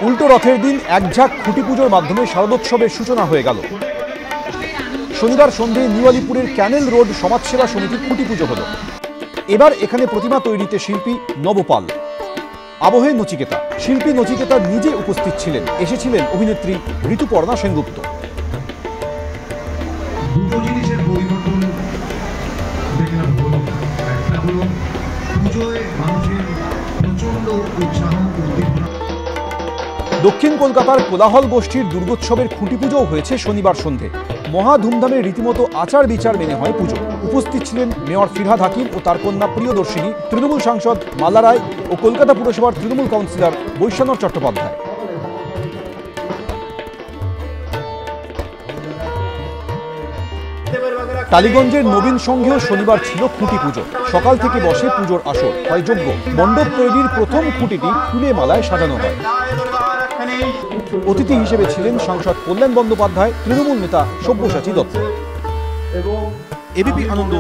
উল্টো রথের দিন একঝাঁক খুঁটি পুজোর মাধ্যমে শারদোৎসবের সূচনা হয়ে গেল। শনিবার সন্ধে নিউ আলিপুরের ক্যানেল রোড সমাজসেবা সমিতির খুঁটি পুজো হলো। এবার এখানে প্রতিমা তৈরিতে শিল্পী নবপাল, আবহে নচিকেতা। শিল্পী নচিকেতা নিজে উপস্থিত ছিলেন। এসেছিলেন অভিনেত্রী ঋতুপর্ণা সেনগুপ্ত। দুটো জিনিসের পরিবর্তন দেখলাম হলো, একটা হলো পুজোয় মানুষের প্রচন্ড উৎসাহ উদ্দীপনা। দক্ষিণ কলকাতার কোলাহল গোষ্ঠীর দুর্গোৎসবের খুঁটি পুজোও হয়েছে শনিবার সন্ধে। মহা ধুমধামে রীতিমতো আচার বিচার মেনে হয় পুজো। উপস্থিত ছিলেন মেয়র ফিরহাদ হাকিম ও তার কন্যা প্রিয়দর্শিনী, তৃণমূল সাংসদ মালা রায় ও কলকাতা পুরসভার তৃণমূল কাউন্সিলর বৈশ্বনাথ চট্টোপাধ্যায়। টালিগঞ্জের নবীন সংঘেও শনিবার ছিল খুঁটি পুজো। সকাল থেকে বসে পুজোর আসর, হয় যজ্ঞ। মণ্ডপ তৈরির প্রথম খুঁটিটি ফুলে মালায় সাজানো হয়। অতিথি হিসেবে ছিলেন সাংসদ কল্যাণ বন্দ্যোপাধ্যায়, তৃণমূল নেতা সব্যসাচী দত্ত। এবিপি আনন্দ।